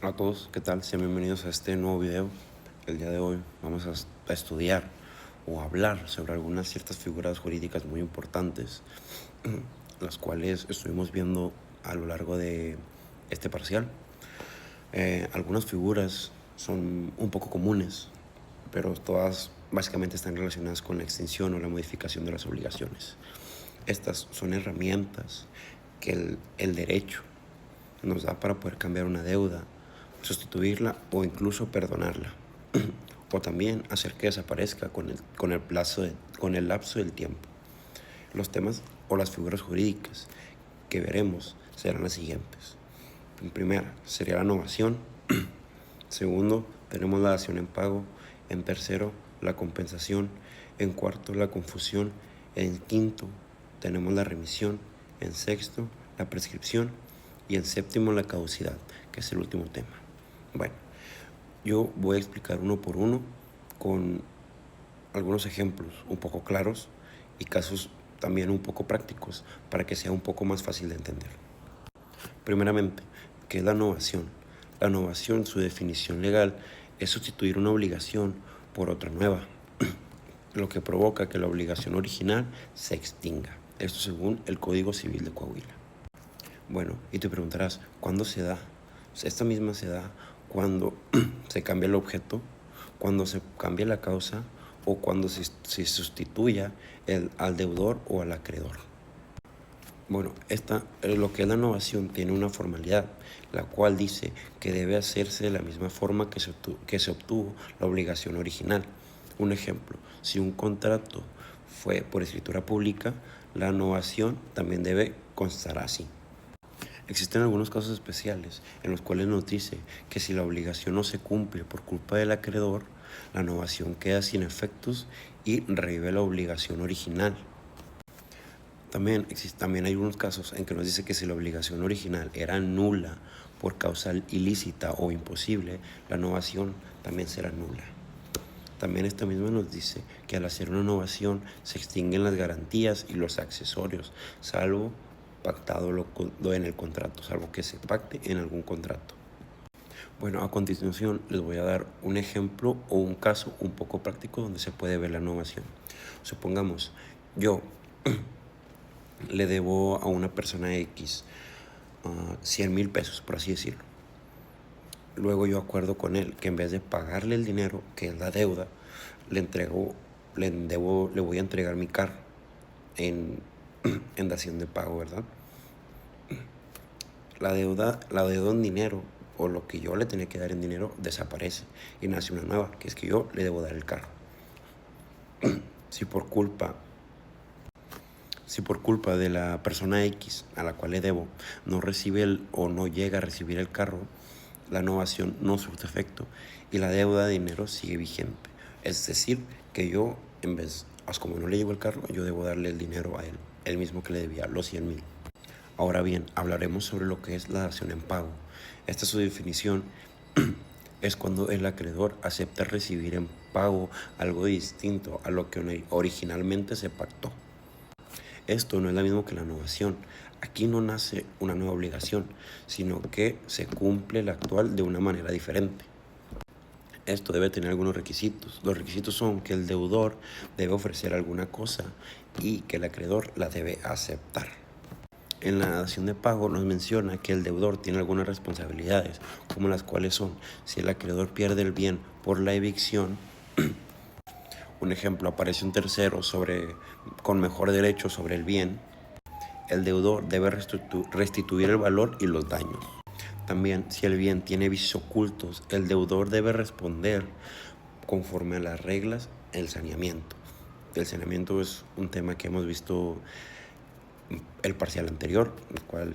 Hola a todos, ¿qué tal? Sean bienvenidos a este nuevo video. El día de hoy vamos a estudiar o hablar sobre algunas ciertas figuras jurídicas muy importantes, las cuales estuvimos viendo a lo largo de este parcial. Algunas figuras son un poco comunes, pero todas básicamente están relacionadas con la extinción o la modificación de las obligaciones. Estas son herramientas que el derecho nos da para poder cambiar una deuda, sustituirla o incluso perdonarla, o también hacer que desaparezca con el lapso del tiempo. Los temas o las figuras jurídicas que veremos serán las siguientes. En primera sería la novación. Segundo, tenemos la dación en pago. En tercero, la compensación. En cuarto, la confusión. En quinto, tenemos la remisión. En sexto, la prescripción. Y en séptimo, la caducidad, que es el último tema. Bueno, yo voy a explicar uno por uno con algunos ejemplos un poco claros y casos también un poco prácticos para que sea un poco más fácil de entender. Primeramente, ¿qué es la novación? La novación, su definición legal, es sustituir una obligación por otra nueva, lo que provoca que la obligación original se extinga. Esto según el Código Civil de Coahuila. Bueno, y te preguntarás, ¿cuándo se da? Esta misma se da cuando se cambia el objeto, cuando se cambia la causa o cuando se sustituya al deudor o al acreedor. Bueno, lo que es la novación tiene una formalidad, la cual dice que debe hacerse de la misma forma que se obtuvo la obligación original. Un ejemplo, si un contrato fue por escritura pública, la novación también debe constar así. Existen algunos casos especiales en los cuales nos dice que si la obligación no se cumple por culpa del acreedor, la novación queda sin efectos y revive la obligación original. También hay unos casos en que nos dice que si la obligación original era nula por causa ilícita o imposible, la novación también será nula. También esta misma nos dice que al hacer una novación se extinguen las garantías y los accesorios, salvo pactado lo en el contrato, salvo que se pacte en algún contrato. Bueno, a continuación les voy a dar un ejemplo o un caso un poco práctico donde se puede ver la novación. Supongamos, yo le debo a una persona X 100,000 pesos, por así decirlo. Luego yo acuerdo con él que en vez de pagarle el dinero, que es la deuda, le voy a entregar mi carro en dación de pago, ¿verdad? La deuda en dinero, o lo que yo le tenía que dar en dinero, desaparece y nace una nueva, que es que yo le debo dar el carro. Si por culpa de la persona X a la cual le debo no recibe o no llega a recibir el carro, la novación no surte efecto y la deuda de dinero sigue vigente. Es decir, que yo, como no le llegó el carro, yo debo darle el dinero a él, el mismo que le debía, los 100,000. Ahora bien, hablaremos sobre lo que es la dación en pago. Esta es su definición. Es cuando el acreedor acepta recibir en pago algo distinto a lo que originalmente se pactó. Esto no es lo mismo que la novación. Aquí no nace una nueva obligación, sino que se cumple la actual de una manera diferente. Esto debe tener algunos requisitos. Los requisitos son que el deudor debe ofrecer alguna cosa y que el acreedor la debe aceptar. En la dación de pago nos menciona que el deudor tiene algunas responsabilidades, como las cuales son: si el acreedor pierde el bien por la evicción, un ejemplo, aparece un tercero con mejor derecho sobre el bien, el deudor debe restituir el valor y los daños. También, si el bien tiene vicios ocultos, el deudor debe responder conforme a las reglas del saneamiento. El saneamiento es un tema que hemos visto el parcial anterior, el cual,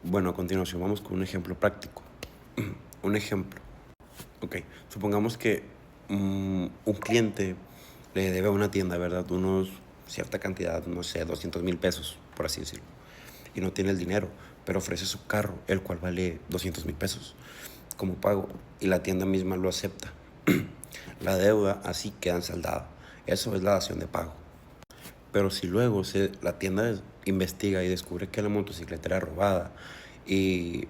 bueno, a continuación vamos con un ejemplo práctico. Un ejemplo. Ok, supongamos que un cliente le debe a una tienda, ¿verdad? Cierta cantidad, no sé, 200,000 pesos, por así decirlo. Y no tiene el dinero, pero ofrece su carro, el cual vale 200,000 pesos como pago, y la tienda misma lo acepta. La deuda así queda saldada. Eso es la dación de pago. Pero si luego la tienda investiga y descubre que la motocicleta era robada y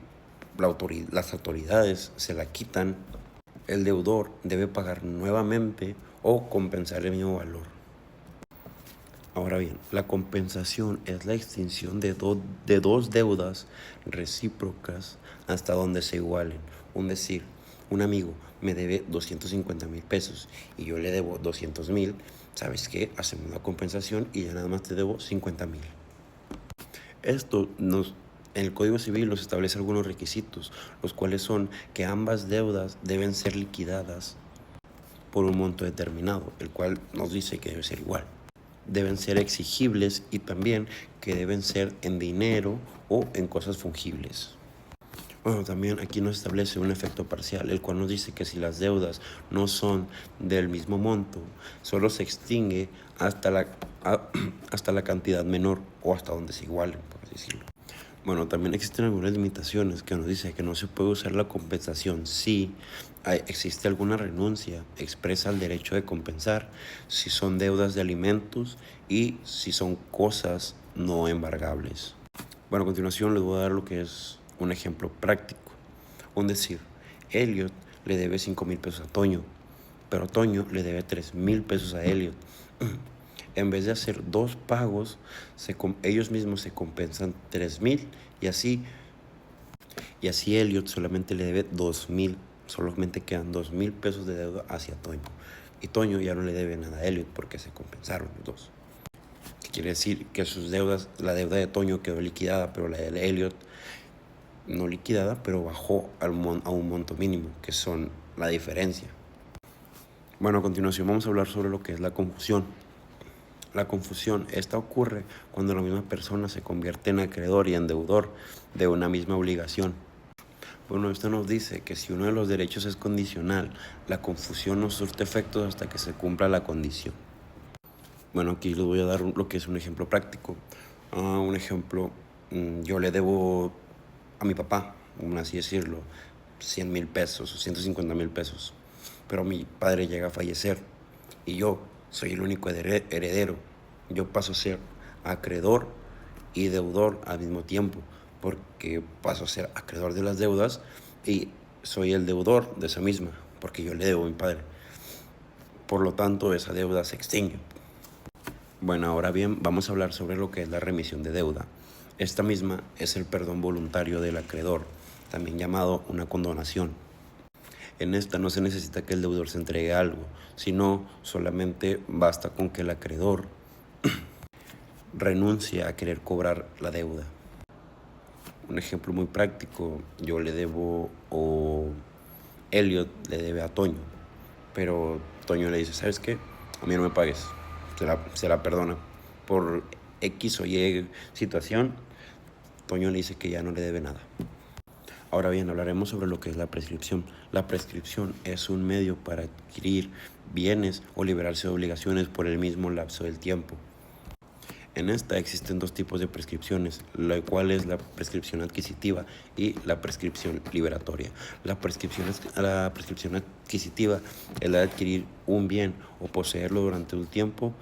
las autoridades se la quitan, el deudor debe pagar nuevamente o compensar el mismo valor. Ahora bien, la compensación es la extinción de dos deudas recíprocas hasta donde se igualen. Es decir, un amigo me debe 250,000 pesos y yo le debo 200,000. ¿Sabes qué? Hacemos una compensación y ya nada más te debo 50,000. En el Código Civil nos establece algunos requisitos, los cuales son que ambas deudas deben ser liquidadas por un monto determinado, el cual nos dice que debe ser igual. Deben ser exigibles y también que deben ser en dinero o en cosas fungibles. Bueno, también aquí nos establece un efecto parcial, el cual nos dice que si las deudas no son del mismo monto, solo se extingue hasta la cantidad menor o hasta donde se igualen, por así decirlo. Bueno, también existen algunas limitaciones que nos dice que no se puede usar la compensación si existe alguna renuncia expresa al derecho de compensar, si son deudas de alimentos y si son cosas no embargables. Bueno, a continuación les voy a dar lo que es un ejemplo práctico. Un decir, Elliot le debe 5,000 pesos a Toño, pero Toño le debe 3,000 pesos a Elliot. En vez de hacer dos pagos, ellos mismos se compensan 3,000 y así Elliot solamente le debe 2,000, solamente quedan 2,000 pesos de deuda hacia Toño. Y Toño ya no le debe nada a Elliot porque se compensaron los dos. ¿Qué quiere decir? Que sus deudas, la deuda de Toño quedó liquidada, pero la de Elliot no liquidada, pero bajó a un monto mínimo, que son la diferencia. Bueno, a continuación vamos a hablar sobre lo que es la confusión. La confusión, esta ocurre cuando la misma persona se convierte en acreedor y en deudor de una misma obligación. Bueno, esto nos dice que si uno de los derechos es condicional, la confusión no surte efectos hasta que se cumpla la condición. Bueno, aquí les voy a dar lo que es un ejemplo práctico. Un ejemplo, yo le debo a mi papá, así decirlo, 100,000 pesos o 150,000 pesos. Pero mi padre llega a fallecer y yo soy el único heredero. Yo paso a ser acreedor y deudor al mismo tiempo, porque paso a ser acreedor de las deudas y soy el deudor de esa misma, porque yo le debo a mi padre. Por lo tanto, esa deuda se extingue. Bueno, ahora bien, vamos a hablar sobre lo que es la remisión de deuda. Esta misma es el perdón voluntario del acreedor, también llamado una condonación. En esta no se necesita que el deudor se entregue algo, sino solamente basta con que el acreedor renuncie a querer cobrar la deuda. Un ejemplo muy práctico, yo le debo, o Elliot le debe a Toño, pero Toño le dice, ¿sabes qué? A mí no me pagues, se la perdona. Por X o Y situación, Toño le dice que ya no le debe nada. Ahora bien, hablaremos sobre lo que es la prescripción. La prescripción es un medio para adquirir bienes o liberarse de obligaciones por el mismo lapso del tiempo. En esta existen dos tipos de prescripciones, la cual es la prescripción adquisitiva y la prescripción liberatoria. La prescripción adquisitiva es la de adquirir un bien o poseerlo durante un tiempo,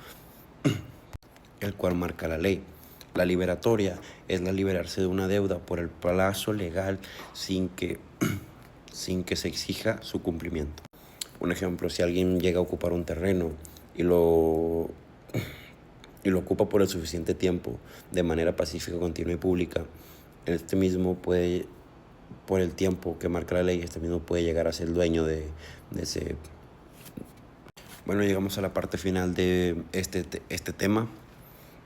el cual marca la ley. La liberatoria es la liberarse de una deuda por el plazo legal sin que se exija su cumplimiento. Un ejemplo, si alguien llega a ocupar un terreno y lo ocupa por el suficiente tiempo de manera pacífica, continua y pública, este mismo puede, por el tiempo que marca la ley, este mismo puede llegar a ser el dueño de ese. Bueno, llegamos a la parte final de este tema,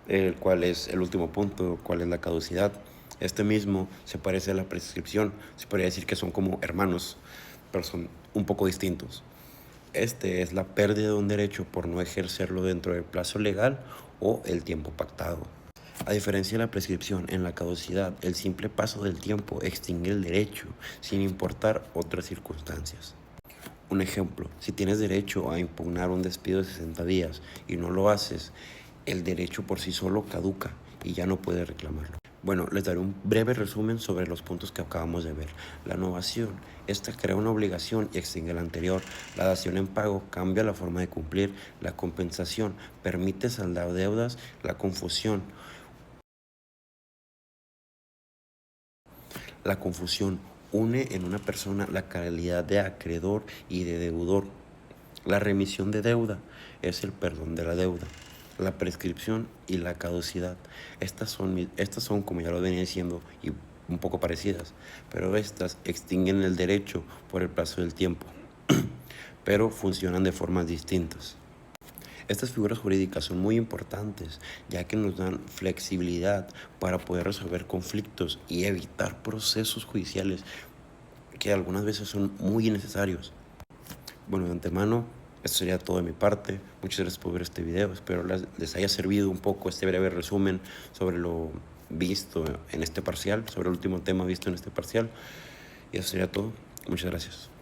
el cual es el último punto, cuál es la caducidad. Este mismo se parece a la prescripción, se podría decir que son como hermanos, pero son un poco distintos. Este es la pérdida de un derecho por no ejercerlo dentro del plazo legal o el tiempo pactado. A diferencia de la prescripción, en la caducidad, el simple paso del tiempo extingue el derecho, sin importar otras circunstancias. Un ejemplo, si tienes derecho a impugnar un despido de 60 días y no lo haces, el derecho por sí solo caduca y ya no puedes reclamarlo. Bueno, les daré un breve resumen sobre los puntos que acabamos de ver. La novación, esta crea una obligación y extingue la anterior. La dación en pago cambia la forma de cumplir. La compensación permite saldar deudas. La confusión une en una persona la calidad de acreedor y de deudor. La remisión de deuda es el perdón de la deuda. La prescripción y la caducidad. Estas son, como ya lo venía diciendo, y un poco parecidas, pero estas extinguen el derecho por el plazo del tiempo, pero funcionan de formas distintas. Estas figuras jurídicas son muy importantes, ya que nos dan flexibilidad para poder resolver conflictos y evitar procesos judiciales que algunas veces son muy innecesarios. Bueno, de antemano, esto sería todo de mi parte. Muchas gracias por ver este video. Espero les haya servido un poco este breve resumen sobre lo visto en este parcial, sobre el último tema visto en este parcial. Y eso sería todo. Muchas gracias.